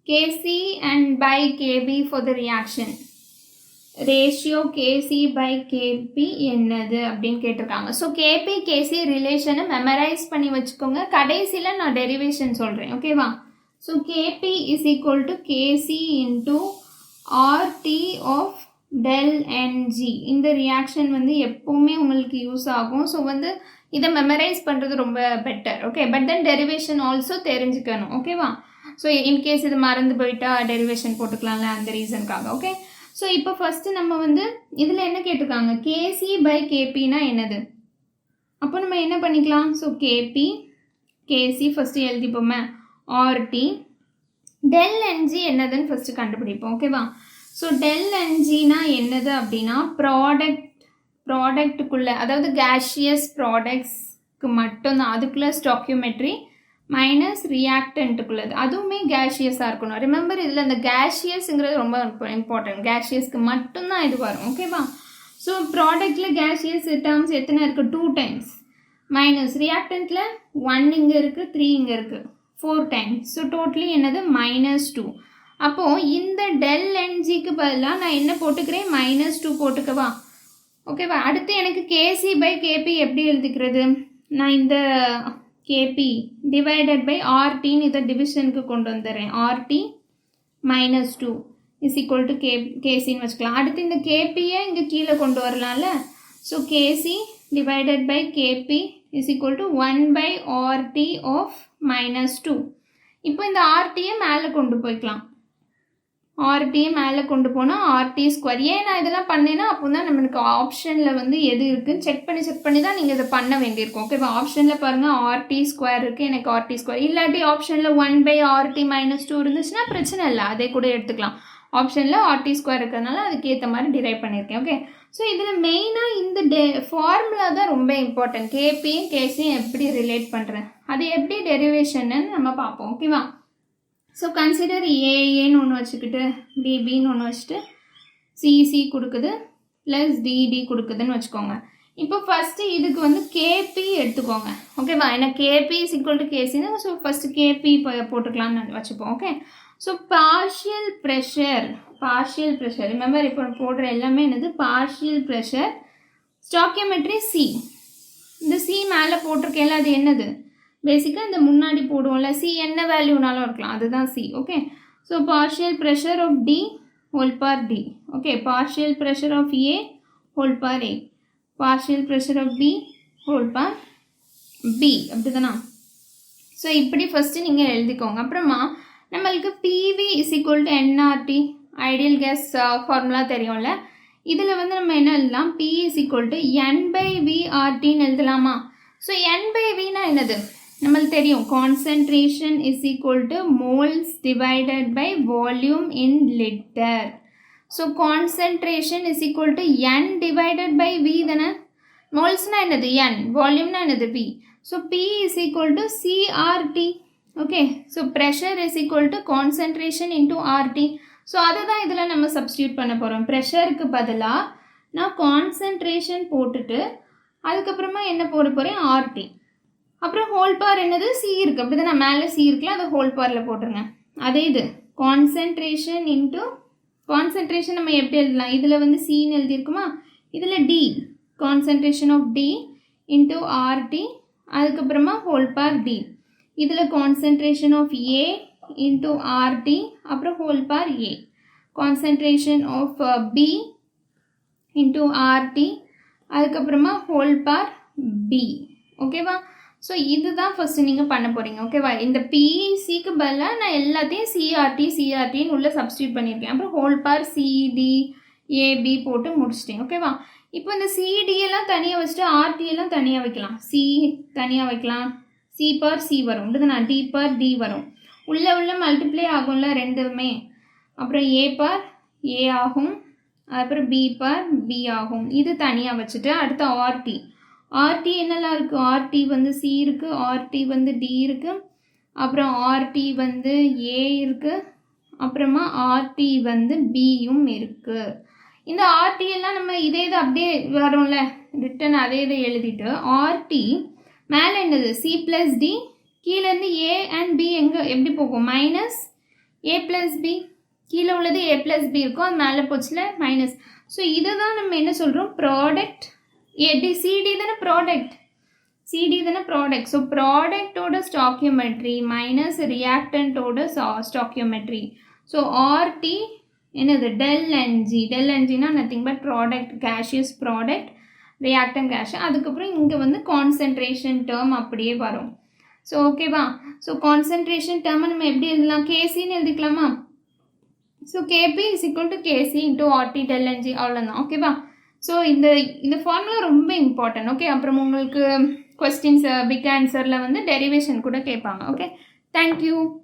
Kc and by Kb for the reaction. Ratio Kc by Kp என்னது அப்படின்னு கேட்டிருக்காங்க. So KP கேசி ரிலேஷனை memorise பண்ணி வச்சுக்கோங்க. கடைசியில் நான் டெரிவேஷன் சொல்கிறேன், ஓகேவா? So KP is equal to KC into RT of del Ng. இந்த ரியாக்ஷன் வந்து எப்போவுமே உங்களுக்கு யூஸ் ஆகும். ஸோ வந்து இதை மெமரைஸ் பண்ணுறது ரொம்ப better, okay? But then derivation also தெரிஞ்சுக்கணும், ஓகேவா? ஸோ இன்கேஸ் இது மறந்து போயிட்டா டெரிவேஷன் போட்டுக்கலாம்ல, அந்த ரீசனுக்காக, ஓகே? ஸோ இப்போ ஃபஸ்ட்டு நம்ம வந்து இதில் என்ன கேட்டிருக்காங்க, கேசி பை கேபினா என்னது? அப்போ நம்ம என்ன பண்ணிக்கலாம்? ஸோ கேபி கேசி ஃபஸ்ட்டு எழுதிப்போமே, ஆர்டி del Ng என்னதுன்னு ஃபஸ்ட்டு கண்டுபிடிப்போம், ஓகேவா? ஸோ del Ngனா என்னது அப்படின்னா ப்ராடக்ட்டுக்குள்ளே, அதாவது கேஷியஸ் ப்ராடக்ட்ஸ்க்கு மட்டும்தான், அதுக்குள்ளே ஸ்டாக்கியோமெட்ரி மைனஸ் ரியாக்டன்ட்டுக்குள்ளது, அதுவுமே கேஷியஸாக இருக்கணும். ரிமெம்பர் இதில் இந்த கேஷியஸுங்கிறது ரொம்ப இம்பார்ட்டன்ட், கேஷியஸ்க்கு மட்டும்தான் இது வரும், ஓகேவா? ஸோ ப்ராடக்டில் கேஷியஸ் டேர்ம்ஸ் எத்தனை இருக்குது? 2 டைம்ஸ். மைனஸ் ரியாக்டன்ட்டில் 1 இங்கே இருக்குது, 3 இங்கே இருக்குது, 4 டைம்ஸ். ஸோ டோட்டலி என்னது? -2. அப்போது இந்த del Ngக்கு பதிலாக நான் என்ன போட்டுக்கிறேன்? -2 போட்டுக்கவா, ஓகேவா? அடுத்து எனக்கு கேசி பை கேபி எப்படி எழுதிக்கிறது? நான் இந்த கேபி டிவைடட் பை ஆர்டின்னு இதை டிவிஷனுக்கு கொண்டு வந்துடுறேன். ஆர்டி -2 இஸ் ஈக்குவல் டு கேசின்னு வச்சுக்கலாம். அடுத்து இந்த கேபியை இங்கே கீழே கொண்டு வரலாம்ல. So KC divided by KP is equal to 1 by RT of -2. இப்போ இந்த ஆர்டியை மேலே கொண்டு போய்க்கலாம். ஆர்டியை மேலே கொண்டு போனால் ஆர்டி ஸ்கொயர். ஏன் நான் இதெல்லாம் பண்ணேன்னா அப்போ தான் நம்மளுக்கு ஆப்ஷனில் வந்து எது இருக்குதுன்னு செக் பண்ணி தான் நீங்கள் இதை பண்ண வேண்டியிருக்கும், ஓகேவா? ஆப்ஷனில் பாருங்கள் ஆர்டி ஸ்கொயர் இருக்குது, எனக்கு ஆர்டி ஸ்கொயர். இல்லாட்டி ஆப்ஷனில் 1 பை ஆர்டி -2 இருந்துச்சுன்னா பிரச்சனை இல்லை, அதே கூட எடுத்துக்கலாம். ஆப்ஷனில் ஆர்டி ஸ்கொயர் இருக்கிறதுனால அதுக்கேற்ற மாதிரி டிரைவ் பண்ணியிருக்கேன், ஓகே? ஸோ இதில் மெயினாக இந்த ஃபார்முலா தான் ரொம்ப இம்பார்ட்டன்ட். கேபியும் கேசியும் எப்படி ரிலேட் பண்ணுறேன், அது எப்படி டெரிவேஷன்னு நம்ம பார்ப்போம், ஓகேவா? ஸோ கன்சிடர் ஏஏன்னு ஒன்று வச்சுக்கிட்டு பிபின்னு ஒன்று வச்சுட்டு சிசி கொடுக்குது ப்ளஸ் டிடி கொடுக்குதுன்னு வச்சுக்கோங்க. இப்போ ஃபஸ்ட்டு இதுக்கு வந்து கேபி எடுத்துக்கோங்க, ஓகேவா? ஏன்னா கேபி இஸ் ஈக்குவல் டு கேசின்னு, ஸோ ஃபஸ்ட்டு கேபி போட்டுக்கலாம்னு வச்சுப்போம், okay? So partial pressure remember இப்போ போடுற எல்லாமே என்னது? Partial pressure stoichiometry C. இந்த சி மேலே போட்டிருக்கேன்ல, அது என்னது? பேசிக்காக இந்த முன்னாடி போடுவோம்ல, சி என்ன வேல்யூனாலும் இருக்கலாம், அதுதான் C, okay? So partial pressure of D whole bar D, okay? Partial pressure of A whole bar A, partial pressure of B whole bar B, அப்படி தானா? ஸோ இப்படி ஃபஸ்ட்டு நீங்கள் எழுதிக்கோங்க. அப்புறமா நம்மளுக்கு PV is equal to NRT, ideal gas formula தெரியும்ல. இதில் வந்து நம்ம என்ன எழுதலாம்? P is equal to N by V ஆர்டின்னு எழுதலாமா? ஸோ என் பை வினா என்னது? நம்மளுக்கு தெரியும், concentration is equal to moles divided by volume in litre. So concentration is equal to N divided by V தானே? மோல்ஸ்னால் என்னது? என். வால்யூம்னா என்னது? V. So P is equal to CRT, okay? So pressure is equal to concentration into RT. So அதை தான் இதில் நம்ம substitute பண்ண போகிறோம். ப்ரெஷருக்கு பதிலாக நான் கான்சன்ட்ரேஷன் போட்டுட்டு அதுக்கப்புறமா என்ன போட போகிறேன்? ஆர்டி. அப்புறம் ஹோல் பார் என்னது? சி இருக்குது, அப்படி தான் நான் மேலே சி இருக்குல்ல, அதை ஹோல் பாரில் போட்டுருங்க. அதே இது கான்சன்ட்ரேஷன் இன்ட்டு கான்சன்ட்ரேஷன் நம்ம எப்படி எழுதலாம்? இதில் வந்து சின்னு எழுதியிருக்குமா, இதில் D, concentration of D into RT, அதுக்கப்புறமா ஹோல் பார் டி. இதில் concentration of A into RT, அப்புறம் whole bar A. Concentration of B into RT, அதுக்கப்புறமா ஹோல் பார் பி, ஓகேவா? ஸோ இதுதான் ஃபஸ்ட்டு நீங்கள் பண்ண போகிறீங்க, ஓகேவா? இந்த பிசிக்கு பதிலாக நான் எல்லாத்தையும் சிஆர்டின்னு உள்ளே சப்ஸ்டியூட் பண்ணியிருக்கேன். அப்புறம் ஹோல் பார் சிடி ஏபி போட்டு முடிச்சிட்டேன், ஓகேவா? இப்போ இந்த சிடியெல்லாம் தனியாக வச்சுட்டு ஆர்டியெல்லாம் தனியாக வைக்கலாம். சி தனியாக வைக்கலாம், சி பார் சி வரும், இதுதான் டி பார் டி வரும். உள்ள மல்டிப்ளை ஆகும்ல ரெண்டுமே. அப்புறம் ஏ பார் ஏ ஆகும், அப்புறம் பி பார் பி ஆகும். இது தனியாக வச்சுட்டு அடுத்து ஆர்டி என்னெல்லாம் இருக்குது? ஆர்டி வந்து சி இருக்குது, ஆர்டி வந்து டி இருக்குது, அப்புறம் ஆர்டி வந்து ஏ இருக்குது, அப்புறமா ஆர்டி வந்து பியும் இருக்குது. இந்த ஆர்டி எல்லாம் நம்ம இதே இது அப்படியே வரும்ல, ரிட்டன் அதே இதை எழுதிட்டு ஆர்டி மேலே என்னது? சி ப்ளஸ் டி, கீழேருந்து ஏ அண்ட் பி எப்படி போகும்? மைனஸ் ஏ ப்ளஸ் பி கீழே உள்ளது ஏ ப்ளஸ் பி இருக்கும், அது மேலே போச்சுல மைனஸ். ஸோ இதை தான் நம்ம என்ன சொல்கிறோம், ப்ராடக்ட். சிடி தானே ப்ராடக்ட், சிடி தானே ப்ராடக்ட். ஸோ ப்ராடக்டோட ஸ்டாக்கியோமெட்ரி மைனஸ் ரியாக்டன்ட்டோட ஸ்டாக்கியோமெட்ரி. ஸோ ஆர்டி என்னது, டெல் என்ஜி. டெல் என்ஜினா nothing but product, gaseous product, reactant gas. அதுக்கப்புறம் இங்கே வந்து கான்சன்ட்ரேஷன் டேர்ம் அப்படியே வரும். ஸோ ஓகேவா. ஸோ கான்சன்ட்ரேஷன் டேர்மை நம்ம எப்படி எழுதலாம், கேசின்னு எழுதிக்கலாமா. So KP is equal to KC into RT del NG, அவ்வளோதான். ஓகேவா. ஸோ இந்த ஃபார்முலா ரொம்ப இம்பார்ட்டன்ட். ஓகே, அப்புறம் உங்களுக்கு கொஸ்டின்ஸ் பிக் ஆன்சரில் வந்து டெரிவேஷன் கூட கேட்பாங்க. Okay, thank you.